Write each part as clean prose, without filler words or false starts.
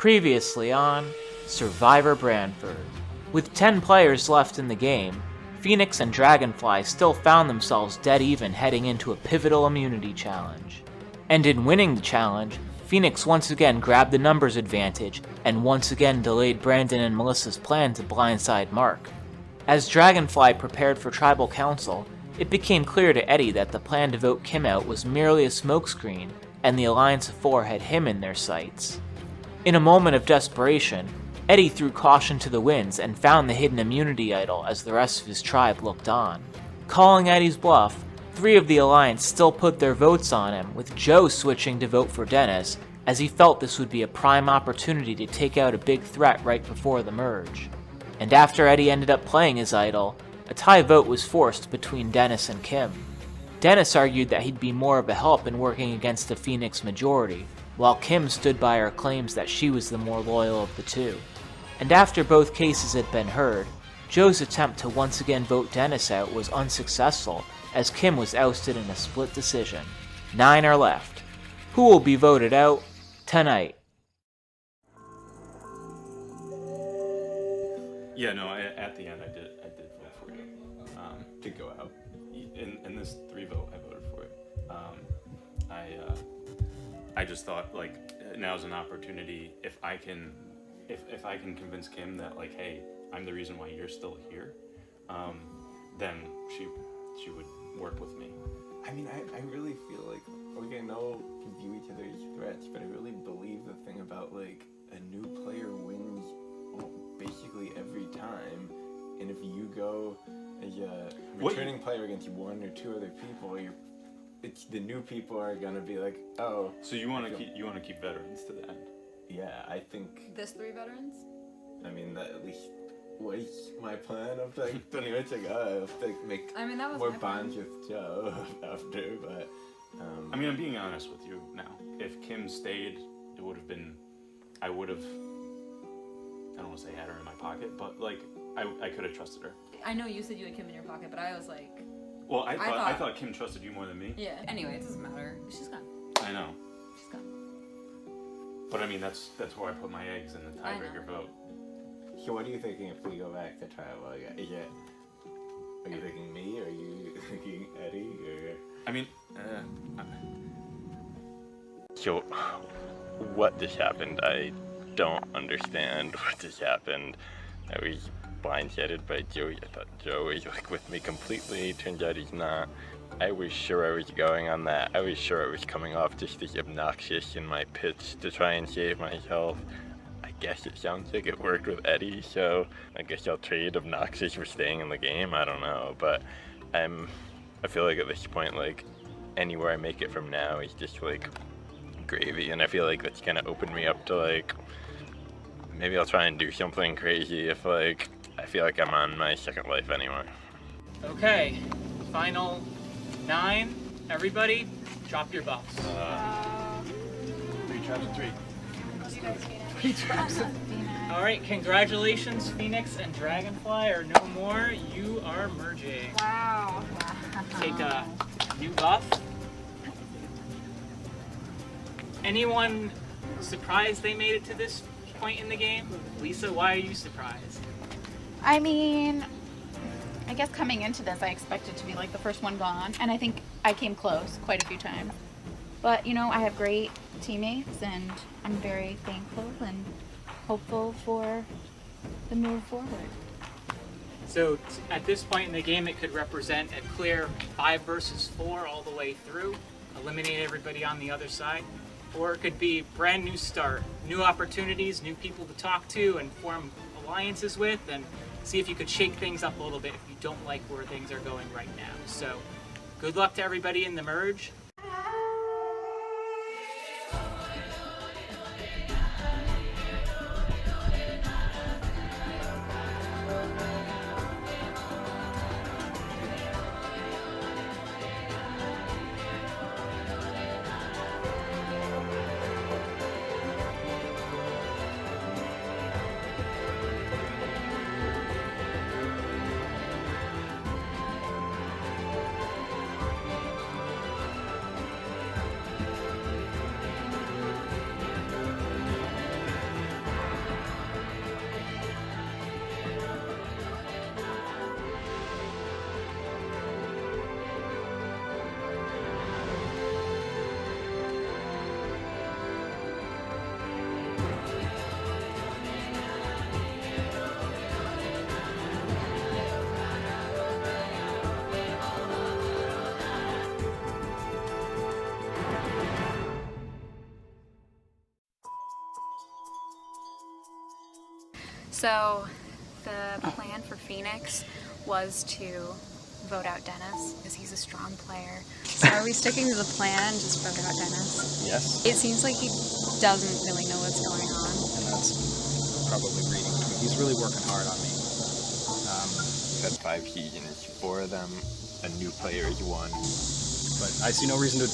Previously on Survivor Branford. With 10 players left in the game, Phoenix and Dragonfly still found themselves dead even heading into a pivotal immunity challenge. And in winning the challenge, Phoenix once again grabbed the numbers advantage and once again delayed Brandon and Melissa's plan to blindside Mark. As Dragonfly prepared for tribal council, it became clear to Eddie that the plan to vote Kim out was merely a smokescreen, and the Alliance of Four had him in their sights. In a moment of desperation, Eddie threw caution to the winds and found the hidden immunity idol as the rest of his tribe looked on. Calling Eddie's bluff, 3 of the Alliance still put their votes on him, with Joe switching to vote for Dennis, as he felt this would be a prime opportunity to take out a big threat right before the merge. And after Eddie ended up playing his idol, a tie vote was forced between Dennis and Kim. Dennis argued that he'd be more of a help in working against the Phoenix majority, while Kim stood by her claims that she was the more loyal of the two. And after both cases had been heard, Joe's attempt to once again vote Dennis out was unsuccessful, as Kim was ousted in a split decision. 9 are left. Who will be voted out tonight? Yeah, no, at the end I did vote for you to go out. In this 3 vote, I voted for it. I just thought, like, now's an opportunity. If I can convince Kim that, like, hey, I'm the reason why you're still here, then she would work with me. I mean, I really feel like, I know we view each other as threats, but I really believe the thing about, like, a new player wins basically every time, and if you go as a returning player against 1 or 2 other people, it's the new people are gonna be like, oh. So you want to keep veterans to the end? Yeah, I think. This 3 veterans? I mean, that at least was my plan of like, don't even think, oh, I have to make that was more my bonds plan. with Joe after, but. I mean, I'm being honest with you now. If Kim stayed, it would have been, I don't want to say had her in my pocket, but like, I could have trusted her. I know you said you had Kim in your pocket, but I was like... Well, I thought Kim trusted you more than me. Yeah, anyway, it doesn't matter. She's gone. I know. She's gone. But I mean, that's where I put my eggs in the tiebreaker vote. So what are you thinking if we go back to tribal? Are you thinking me, or are you thinking Eddie, or... I mean, So, what just happened? I don't understand what just happened. I was blindsided by Joey. I thought Joe was like with me completely. Turns out he's not. I was sure I was going on that. I was sure I was coming off just as obnoxious in my pitch to try and save myself. I guess it sounds like it worked with Eddie, so I guess I'll trade obnoxious for staying in the game. I don't know, but I feel like at this point, like, anywhere I make it from now is just like gravy, and I feel like that's gonna open me up to, like, maybe I'll try and do something crazy if, like, I feel like I'm on my second life anyway. Okay, final 9. Everybody, drop your buffs. 3 tribes and 3. Alright, congratulations, Phoenix and Dragonfly are no more. You are merging. Wow. Take a new buff. Anyone surprised they made it to this point in the game? Lisa, why are you surprised? I mean, I guess coming into this, I expected to be like the first one gone, and I think I came close quite a few times. But, you know, I have great teammates, and I'm very thankful and hopeful for the move forward. So at this point in the game, it could represent a clear 5 versus 4 all the way through, eliminate everybody on the other side. Or it could be brand new start, new opportunities, new people to talk to and form alliances with, and see if you could shake things up a little bit if you don't like where things are going right now. So good luck to everybody in the merge. So the plan for Phoenix was to vote out Dennis because he's a strong player. So are we sticking to the plan, just vote out Dennis? Yes. It seems like he doesn't really know what's going on. And that's probably reading between. He's really working hard on me. We've had 5 seasons, 4 of them, a new player is 1. But I see no reason to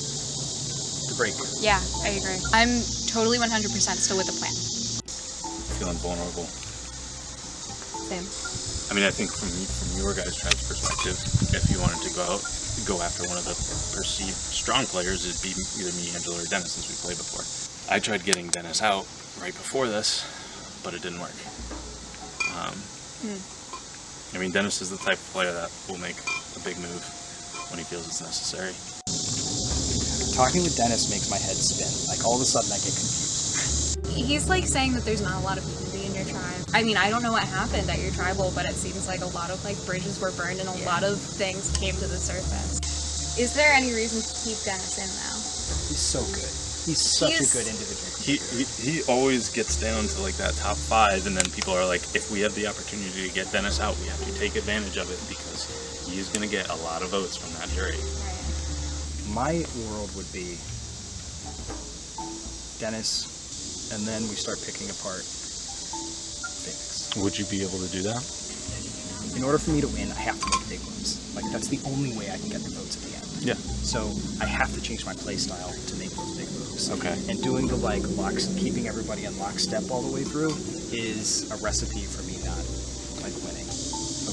break. Yeah, I agree. I'm totally 100% still with the plan. Feeling vulnerable. Same. I mean, I think from your guys' tribe's perspective, if you wanted to go after one of the perceived strong players, it'd be either me, Angela, or Dennis, since we played before. I tried getting Dennis out right before this, but it didn't work. I mean, Dennis is the type of player that will make a big move when he feels it's necessary. Talking with Dennis makes my head spin. Like, all of a sudden I get confused. He's like saying that there's not a lot of unity in your tribe. I mean, I don't know what happened at your tribal, but it seems like a lot of like bridges were burned and a lot of things came to the surface. Is there any reason to keep Dennis in now? He's so good. He's such a good individual. He always gets down to like that top 5, and then people are like, if we have the opportunity to get Dennis out, we have to take advantage of it because he's going to get a lot of votes from that jury. My world would be Dennis, and then we start picking apart Phoenix. Would you be able to do that? In order for me to win, I have to make big moves. Like, that's the only way I can get the votes at the end. Yeah. So I have to change my play style to make those big moves. Okay. And doing the like keeping everybody in lockstep all the way through is a recipe for me not like winning.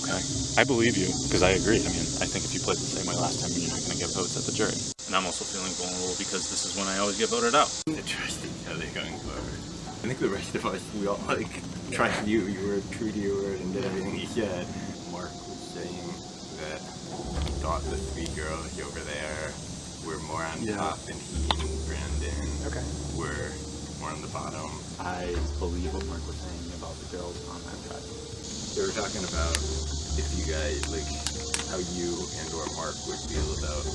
Okay. I believe you, because I agree. I mean, I think if you played the same way last time, you're not going to get votes at the jury. And I'm also feeling vulnerable because this is when I always get voted out. To trust each other going forward. I think the rest of us, we all like trust you. You were true to your word and did everything you said. Mark was saying that he thought the 3 girls over there were more on top, and he and Brandon were more on the bottom. I believe what Mark was saying about the girls on that tribe. They were talking about if you guys, like, how you and or Mark would feel about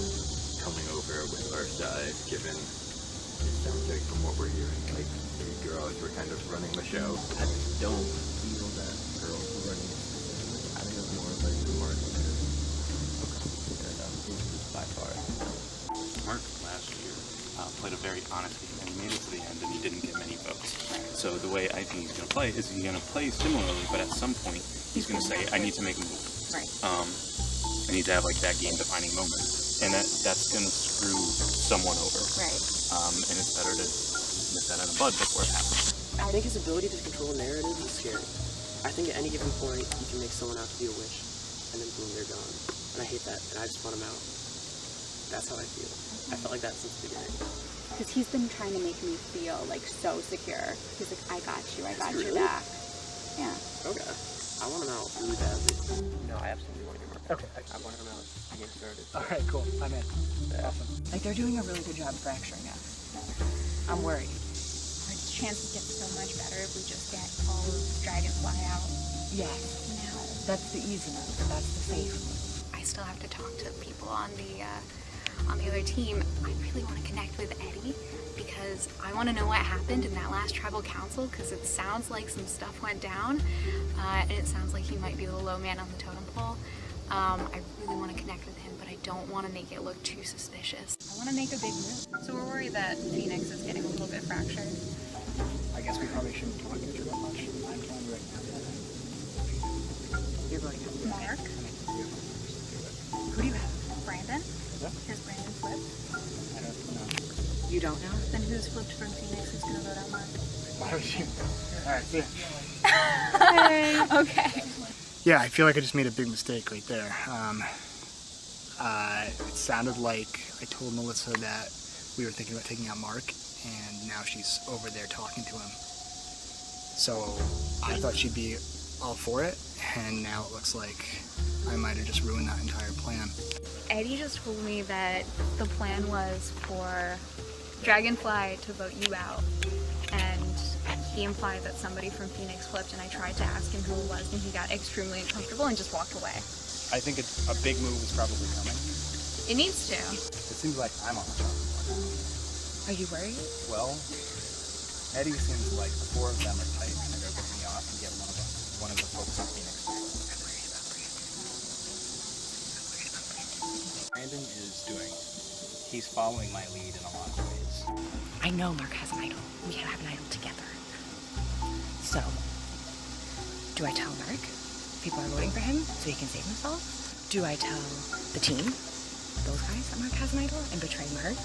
coming over with our side, given it sounds like from what we're hearing, like, the girls were kind of running the show. I don't feel that girls were running it. I think it's more like the Mark and fair enough. By far. Mark last year played a very honest game, and he made it to the end, and he didn't get many votes. So the way I think he's going to play is he's going to play similarly, but at some point he's going to say, I need to make a move. Right. I need to have like that game-defining moment, and that's going to screw someone over. Right. And it's better to nip that in the bud before it happens. I think his ability to control narrative is scary. I think at any given point, he can make someone out to be a witch, and then boom, they're gone. And I hate that, and I just want him out. That's how I feel. I felt like that since the beginning. Because he's been trying to make me feel like so secure. He's like, I got you your back. Yeah. Okay. I want him out really badly. No, I absolutely want him out. Okay. I want him out. I get started. Alright, cool. I'm in. Yeah. Awesome. Like, they're doing a really good job fracturing us. I'm worried. Our chances get so much better if we just get all of Dragonfly out. Yes. Now. That's the easy move. That's the safe move. I still have to talk to people on the other team. I really want to connect with Eddie because I want to know what happened in that last tribal council because it sounds like some stuff went down and it sounds like he might be the low man on the totem pole. I really want to connect with him, but I don't want to make it look too suspicious. I want to make a big move. So we're worried that Phoenix is getting a little bit fractured. I guess we probably shouldn't talk to you that much. I'm telling you right now. You're voting out. Mark? Who do you have? Brandon? Yeah. Has Brandon flipped? I don't know. You don't know? Then who's flipped from Phoenix who's going to vote out Mark? Why would you? Alright, see ya. Okay. Yeah, I feel like I just made a big mistake right there. It sounded like I told Melissa that we were thinking about taking out Mark, and now she's over there talking to him. So I thought she'd be all for it, and now it looks like I might have just ruined that entire plan. Eddie just told me that the plan was for Dragonfly to vote you out, and he implied that somebody from Phoenix flipped, and I tried to ask him who it was, and he got extremely uncomfortable and just walked away. I think a big move is probably coming. It needs to. It seems like I'm on the top. Are you worried? Well, Eddie seems like the 4 of them are tight, and they're going to get me off and get one of them. one of the folks on Phoenix. Brandon is doing. He's following my lead in a lot of ways. I know Mark has an idol. We can have an idol together. So, do I tell Mark people are voting for him so he can save himself? Do I tell the team, those guys, that Mark has an idol and betray Mark?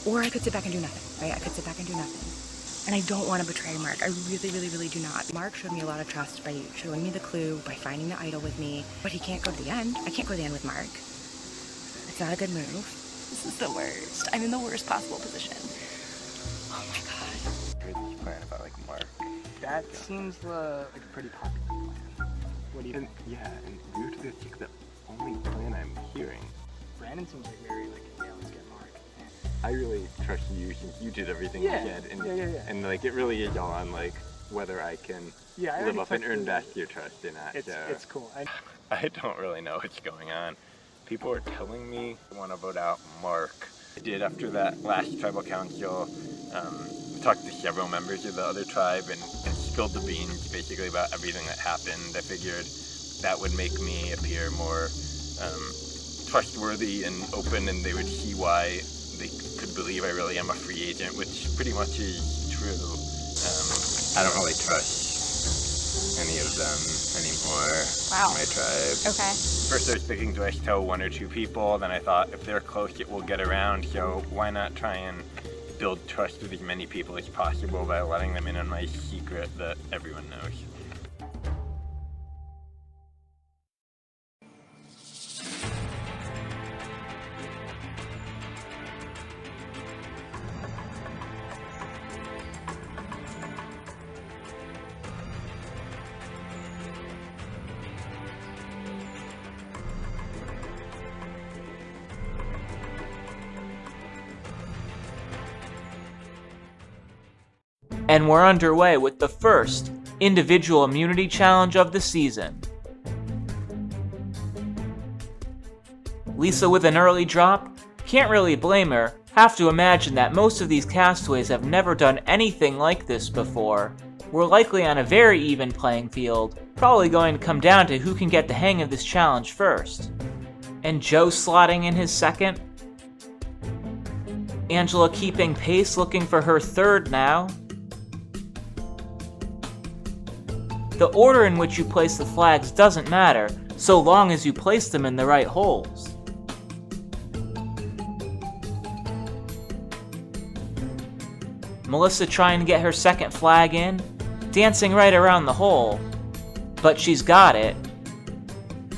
Or I could sit back and do nothing, right? I could sit back and do nothing. And I don't want to betray Mark. I really, really, really do not. Mark showed me a lot of trust by showing me the clue, by finding the idol with me. But he can't go to the end. I can't go to the end with Mark. It's not a good move. This is the worst. I'm in the worst possible position. Oh my god. Heard this plan about like Mark. That seems like a pretty popular plan. What do you And think? yeah, and weirdly, it's like the only plan I'm hearing. Brandon seems like very like, yeah, let's get Mark. I really trust you since you did everything Yeah. you did, and Yeah. and like it really is all on like whether I can Yeah, I live already up and took earn the- back your trust in that. It's cool. I don't really know what's going on. People are telling me they want to vote out Mark. I did after that last tribal council. Talked to several members of the other tribe and spilled the beans basically about everything that happened. I figured that would make me appear more trustworthy and open, and they would see why they could believe I really am a free agent, which pretty much is true. I don't really trust any of them anymore. Wow. My tribe. Okay. First I was thinking, do I tell one or two people? Then I thought, if they're close, it will get around, so why not try and build trust with as many people as possible by letting them in on my secret that everyone knows. And we're underway with the first individual immunity challenge of the season. Lisa with an early drop? Can't really blame her. Have to imagine that most of these castaways have never done anything like this before. We're likely on a very even playing field, probably going to come down to who can get the hang of this challenge first. And Joe slotting in his second. Angela keeping pace, looking for her third now. The order in which you place the flags doesn't matter, so long as you place them in the right holes. Melissa trying to get her second flag in, dancing right around the hole, but she's got it.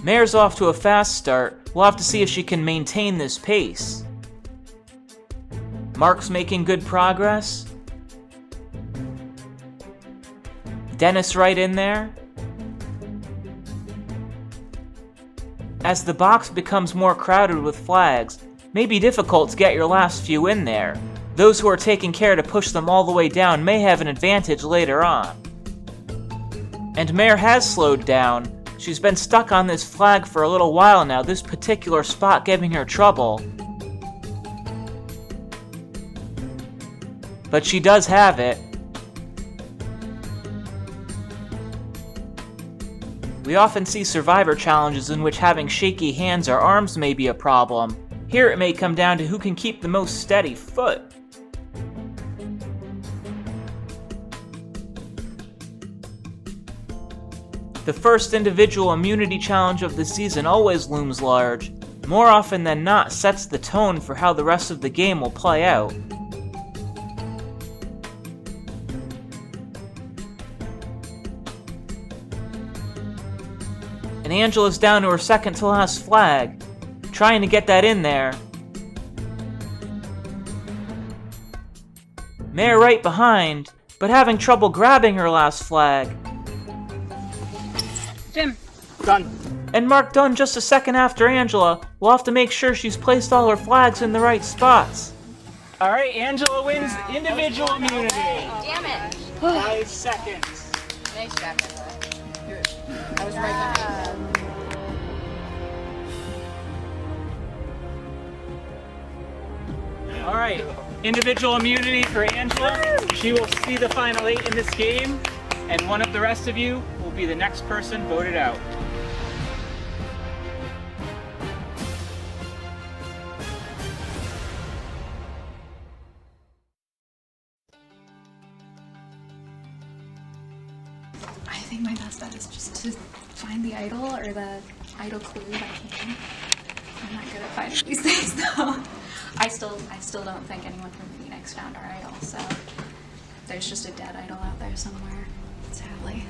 Mare's off to a fast start. We'll have to see if she can maintain this pace. Mark's making good progress. Dennis right in there. As the box becomes more crowded with flags, may be difficult to get your last few in there. Those who are taking care to push them all the way down may have an advantage later on. And Mare has slowed down. She's been stuck on this flag for a little while now, this particular spot giving her trouble. But she does have it. We often see survivor challenges in which having shaky hands or arms may be a problem. Here it may come down to who can keep the most steady foot. The first individual immunity challenge of the season always looms large. More often than not, sets the tone for how the rest of the game will play out. And Angela's down to her second to last flag, trying to get that in there. Mare right behind, but having trouble grabbing her last flag. Jim. Done. And Mark done just a second after Angela. We'll have to make sure she's placed all her flags in the right spots. All right, Angela wins individual immunity. Damn it. 5 seconds. Nice job, Angela. I was right behind you. All right, individual immunity for Angela. She will see the final 8 in this game, and one of the rest of you will would be the next person voted out. I think my best bet is just to find the idol or the idol clue if I can. I'm not good at finding these things though. I still don't think anyone from Phoenix found our idol, so there's just a dead idol out there somewhere, sadly.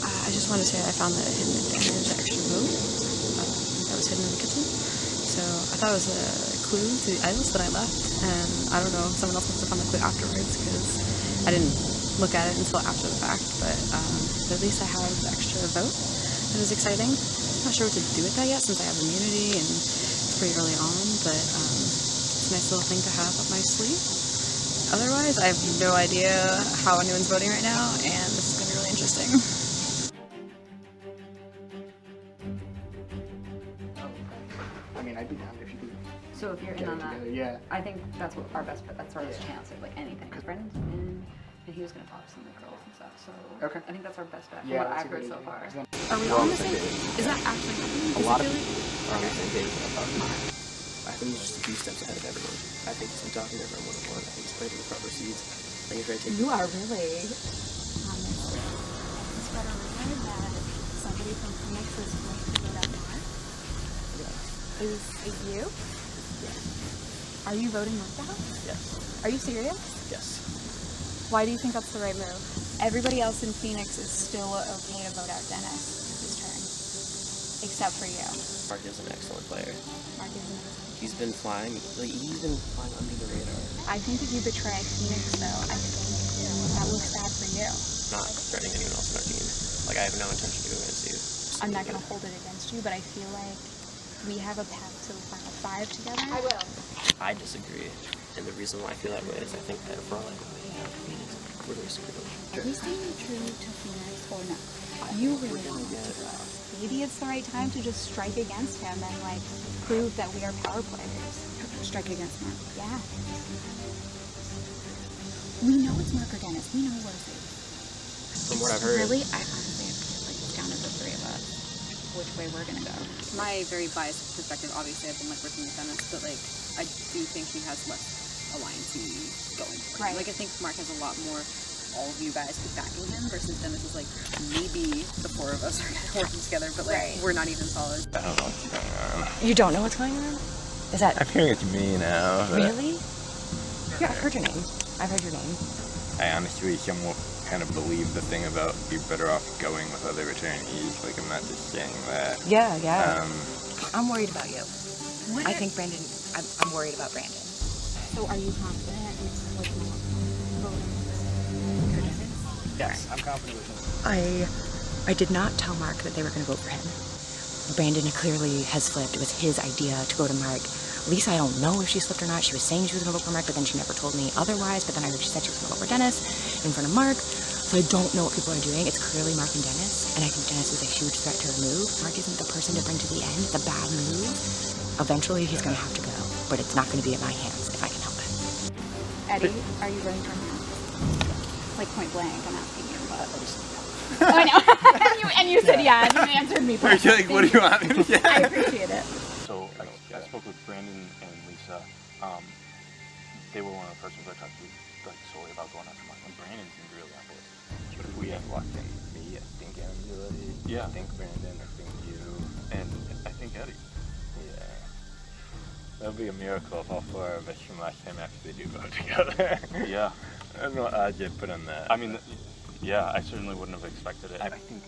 I just want to say I found that hidden in there, the extra vote that was hidden in the kitchen. So I thought it was a clue to the idols that I left, and I don't know, someone else must have found the clue afterwards because I didn't look at it until after the fact, but at least I have the extra vote. It was exciting. I'm not sure what to do with that yet since I have immunity and it's pretty early on, but it's a nice little thing to have up my sleeve. Otherwise, I have no idea how anyone's voting right now, and this is going to be really interesting. I mean, I'd be down if you could. So if you're in get on it that, together, yeah. I think that's what our best bet. That's our best chance of like anything. Because Brendan's in, and he was gonna talk to some of the girls and stuff. So Okay. I think that's our best bet. From Yeah, what that's I've a heard good so idea. far. Are we all on the same page? Is that actually happening? A lot of people are on the same page about Mark. I think he's just a few steps ahead of everyone. I think he's been talking to everyone one-on-one. I think he's planting the proper seeds. I think he's ready to take You are really on this. It's better rumor that somebody from Phoenix is going to vote out Mark. Is you? Yes. Are you voting Mark out? Yes. Are you serious? Yes. Why do you think that's the right move? Everybody else in Phoenix is still okay to vote out Dennis this turn, except for you. Mark is an excellent player. Mark isn't. He's been flying, he's been flying under the radar. I think if you betray Phoenix, though, I think that looks bad for you. Not threatening anyone else on our team. Like, I have no intention to go against you. I'm not going to hold it against you, but I feel like we have a path to the final five together. I will. I disagree. And the reason why I feel that way is I think that for all I know, Phoenix really screwed. Are we staying true to Phoenix or no? You really want to do it. Maybe it's the right time to just strike against him and, like, prove that we are power players. Strike against Mark. Yeah. We know it's Mark or Dennis. We know we're safe. From what I've heard. Really, I honestly have to get, like, down to the three of us, which way we're gonna go. My very biased perspective, obviously, I've been like working with Dennis, but like I do think he has less alliance-y going for him. Right. Like I think Mark has a lot more. All of you guys backing him versus Dennis is like maybe the four of us are working together, but like we're not even solid. I don't know what's going on. You don't know what's going on? Is that I'm hearing it's me now. But really? Yeah, I've heard your name. I've heard your name. I honestly somewhat kind of believe the thing about you're better off going with other returnees. Like, I'm not just saying that. Yeah, yeah. I'm worried about you. I think Brandon. I'm worried about Brandon. So are you confident in like voting for Dennis? Yes, I'm confident with him. I did not tell Mark that they were going to vote for him. Brandon clearly has flipped. It was his idea to go to Mark. Lisa, I don't know if she slipped or not. She was saying she was going to vote for Mark, but then she never told me otherwise. But then I heard she said she was going to vote for Dennis in front of Mark. So I don't know what people are doing. It's clearly Mark and Dennis, and I think Dennis is a huge threat to remove. Mark isn't the person to bring to the end. It's a bad move. Eventually, he's going to have to go, but it's not going to be at my hands if I can help it. Eddie, are you voting for him? Like point blank, I'm asking you, but. Oh, I know. and you said yeah, and you answered me. You're like, what do you want me to say? I appreciate it. So I spoke with Brandon and Lisa. They were one of the persons I talked to like solely about going after Mark. And Brandon seemed really on board. But if we have locked in me, I think Angela, Yeah. I think Brandon, I think you. And I think Eddie. Yeah. That'll be a miracle if all four of us from last time actually do go together. Yeah. I don't know what odds you'd put on that. I mean, yeah, I certainly wouldn't have expected it. I think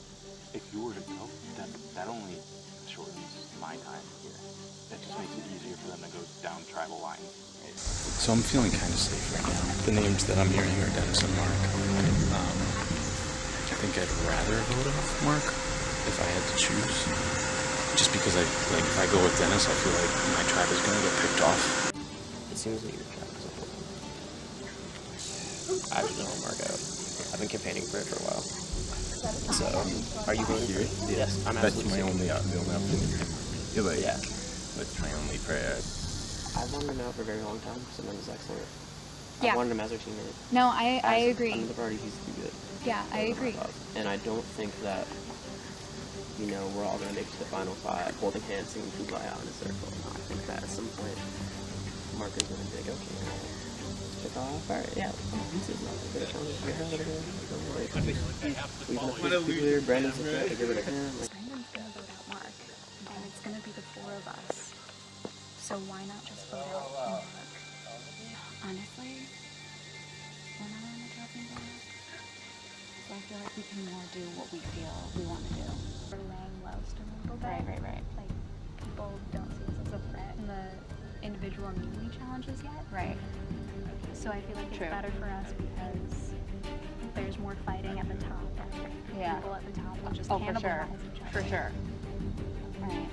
if you were to go, that only shortens my time here. It just makes it easier for them to go down tribal lines. So I'm feeling kind of safe right now. The names that I'm hearing are Dennis and Mark. I think I'd rather vote off Mark if I had to choose. Just because if I go with Dennis, I feel like my tribe is going to get picked off. It seems that your tribe is important. I just don't want Mark out. I've been campaigning for it for a while. So, are you voting for it? Yes, I'm That's absolutely my serious. the only option. Yeah, like, Yeah. that's my only prayer. I've wanted him out for a very long time. Someone is excellent. Yeah. I wanted him as our teammate. No, I agree. Under the party, he's too good. Yeah, I agree. And I don't think that, you know, we're all going to make it to the final five holding hands singing Kumbaya in a circle. I think that at some point, Mark is going to be like, okay, check off. All right, yeah, this is not a good challenge. Even if there's people here, Brandon's a threat to get rid of him. Brandon's gonna vote out Mark, and it's gonna be the four of us. So why not just vote out Mark? Honestly, we're not on the chopping block. So I feel like we can more do what we feel we want to do. We're laying low still a little bit. Right. Like, people don't see us as a threat in the individual immunity challenges yet. Right. So I feel like it's better for us because there's more fighting at the top. Yeah. People at the top will just Oh, for cannibalize sure. each other. For sure. Right.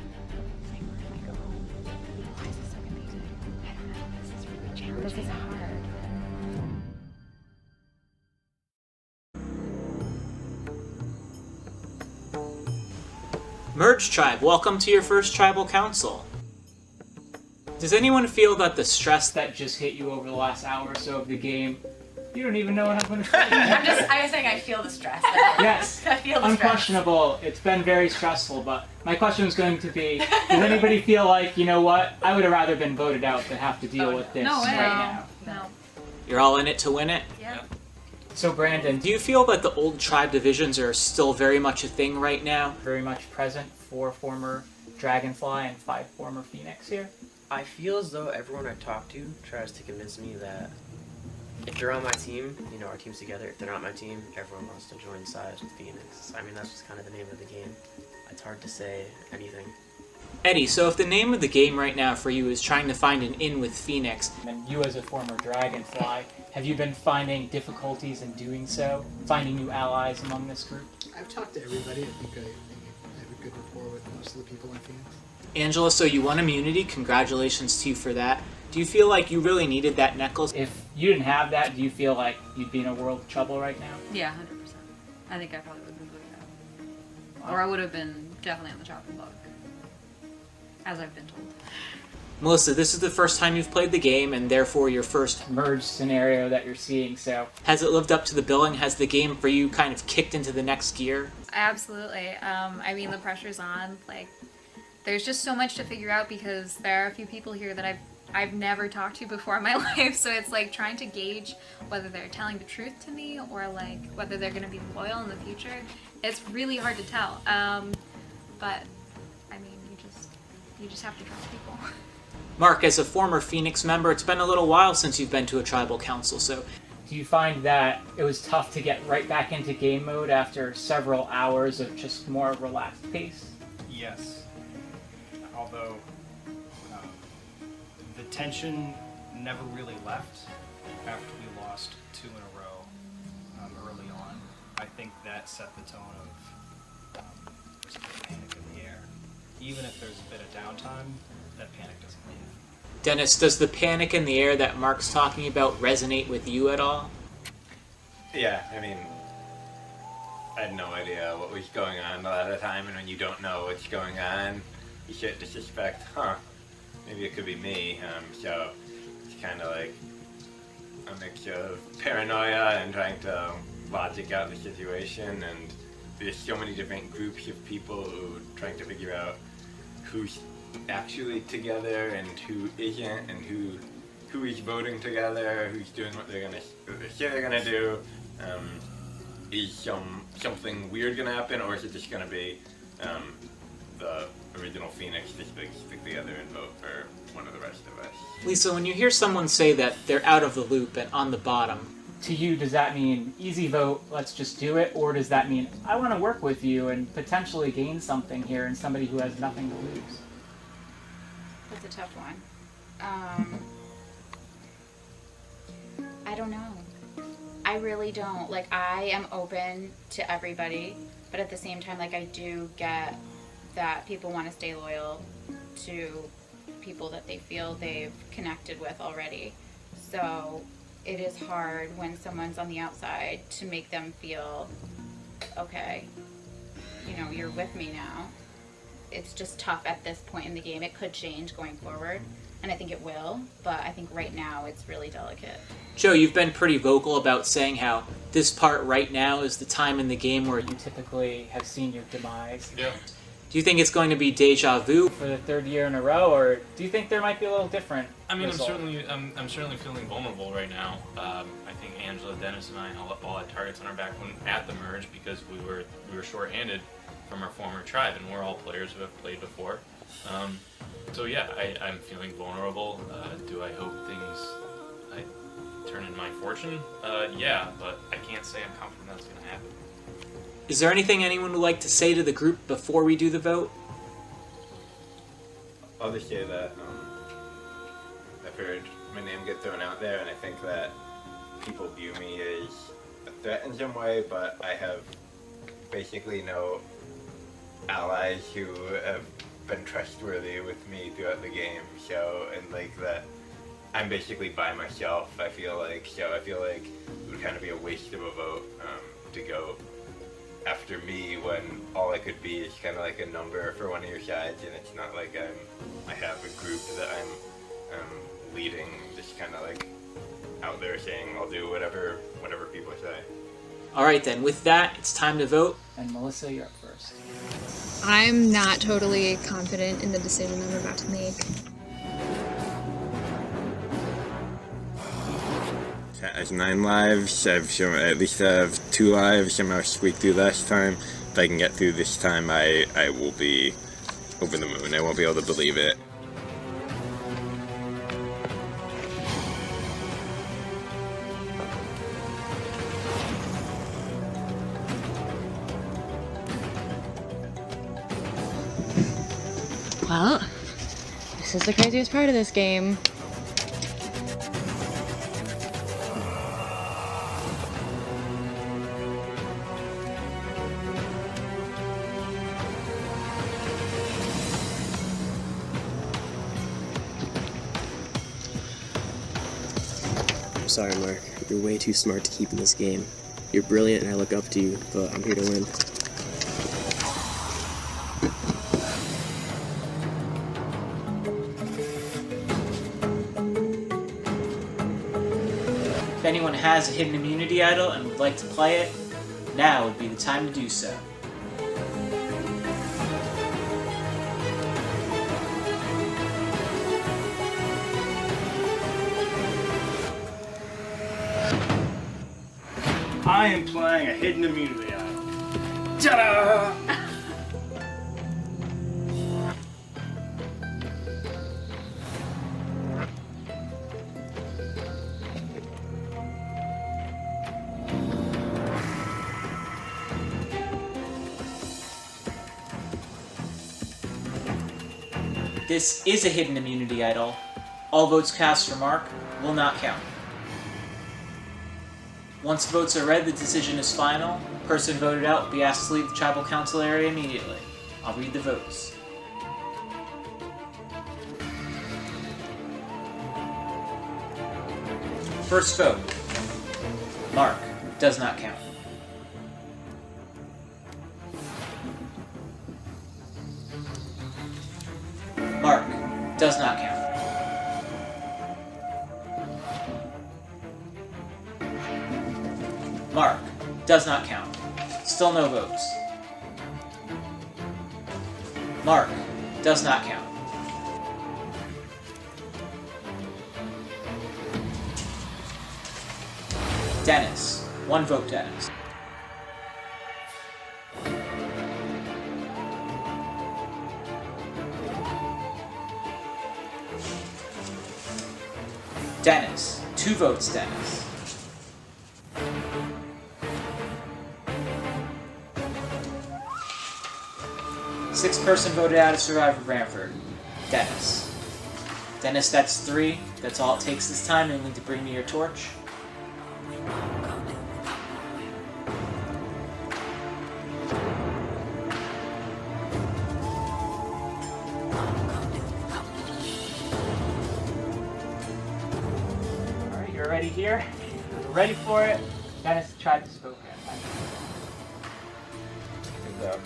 It's like, where do I go home? Why is this so confusing? I don't know. This is really challenging. This is hard. Merge Tribe, welcome to your first tribal council. Does anyone feel that the stress that just hit you over the last hour or so of the game, you don't even know what I'm going to say? I was saying I feel the stress. Yes, I feel the unquestionable. It's been very stressful, but my question is going to be, does anybody feel like, you know what, I would have rather been voted out than have to deal with this right now? No. You're all in it to win it? Yeah. So Brandon, do you feel that the old tribe divisions are still very much a thing right now? Very much present for former Dragonfly and 5 former Phoenix here? I feel as though everyone I talk to tries to convince me that if they're on my team, you know, our team's together. If they're not my team, everyone wants to join sides with Phoenix. I mean, that's just kind of the name of the game. It's hard to say anything. Eddie, so if the name of the game right now for you is trying to find an in with Phoenix, and you as a former Dragonfly, have you been finding difficulties in doing so? Finding new allies among this group? I've talked to everybody. I think I have a good rapport with most of the people in Phoenix. Angela, so you won immunity. Congratulations to you for that. Do you feel like you really needed that necklace? If you didn't have that, do you feel like you'd be in a world of trouble right now? Yeah, 100%. I think I probably would have been voted out. Or I would have been definitely on the chopping block. As I've been told. Melissa, this is the first time you've played the game, and therefore your first merge scenario that you're seeing, so has it lived up to the billing? Has the game for you kind of kicked into the next gear? Absolutely. I mean, the pressure's on. Like, there's just so much to figure out because there are a few people here that I've never talked to before in my life, so it's like trying to gauge whether they're telling the truth to me or like whether they're going to be loyal in the future. It's really hard to tell. But I mean, you just have to trust people. Mark, as a former Phoenix member, it's been a little while since you've been to a tribal council, so do you find that it was tough to get right back into game mode after several hours of just more relaxed pace? Yes. Although the tension never really left after we lost 2 in a row early on. I think that set the tone of there's a bit of panic in the air. Even if there's a bit of downtime, that panic doesn't leave. Dennis, does the panic in the air that Mark's talking about resonate with you at all? Yeah, I mean, I had no idea what was going on a lot of the time, and when you don't know what's going on, you start to suspect, maybe it could be me. So it's kind of like a mixture of paranoia and trying to logic out the situation, and there's so many different groups of people who are trying to figure out who's actually together and who isn't, and who is voting together, who's doing what they say they're gonna do. Is something weird gonna happen, or is it just gonna be the original Phoenix just stick together and vote for one of the rest of us? Lisa, when you hear someone say that they're out of the loop and on the bottom, to you, does that mean easy vote, let's just do it? Or does that mean I want to work with you and potentially gain something here and somebody who has nothing to lose? That's a tough one. I don't know. I really don't. Like, I am open to everybody, but at the same time, like, I do get that people want to stay loyal to people that they feel they've connected with already. So it is hard when someone's on the outside to make them feel okay, you know, you're with me now. It's just tough at this point in the game. It could change going forward, and I think it will, but I think right now it's really delicate. Joe, you've been pretty vocal about saying how this part right now is the time in the game where you typically have seen your demise. Yeah. Do you think it's going to be deja vu for the third year in a row, or do you think there might be a little different? I mean, result? I'm certainly feeling vulnerable right now. I think Angela, Dennis, and I all had targets on our back when at the merge because we were shorthanded from our former tribe, and we're all players who have played before. So yeah, I'm feeling vulnerable. Do I hope things turn in my fortune? Yeah, but I can't say I'm confident that's going to happen. Is there anything anyone would like to say to the group before we do the vote? I'll just say that I've heard my name get thrown out there, and I think that people view me as a threat in some way, but I have basically no allies who have been trustworthy with me throughout the game, so, and like that I'm basically by myself, I feel like, so I feel like it would kind of be a waste of a vote to go after me when all I could be is kind of like a number for one of your sides, and it's not like I have a group that I'm leading, just kind of like out there saying I'll do whatever people say. Alright then, with that, it's time to vote. And Melissa, you're up first. I'm not totally confident in the decision I'm about to make. Has 9 lives. I've shown at least I have 2 lives. Somehow squeaked through last time. If I can get through this time, I will be over the moon. I won't be able to believe it. Well, this is the craziest part of this game. I'm sorry, Mark. You're way too smart to keep in this game. You're brilliant and I look up to you, but I'm here to win. If anyone has a hidden immunity idol and would like to play it, now would be the time to do so. I am playing a hidden immunity idol. Ta-da! This is a hidden immunity idol. All votes cast for Mark will not count. Once votes are read, the decision is final. The person voted out will be asked to leave the tribal council area immediately. I'll read the votes. First vote. Mark does not count. Mark does not count. Mark does not count. Still no votes. Mark does not count. Dennis. 1 vote, Dennis. Dennis. 2 votes, Dennis. Sixth person voted out of Survivor Branford. Dennis. Dennis, that's 3. That's all it takes this time. You'll need to bring me your torch. Alright, you're ready here. You're ready for it. Dennis, try to spoke. So,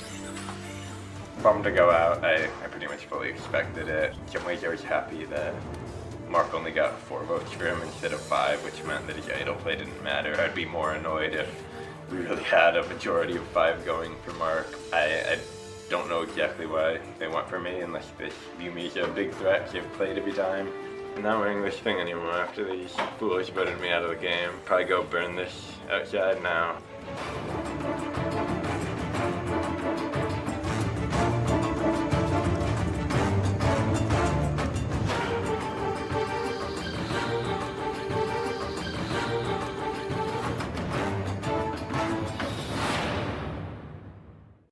bummed to go out. I pretty much fully expected it. In some ways I was happy that Mark only got 4 votes for him instead of 5, which meant that his idol play didn't matter. I'd be more annoyed if we really had a majority of 5 going for Mark. I don't know exactly why they went for me unless they view me as a big threat because I've played every time. I'm not wearing this thing anymore after these fools voted me out of the game. Probably go burn this outside now.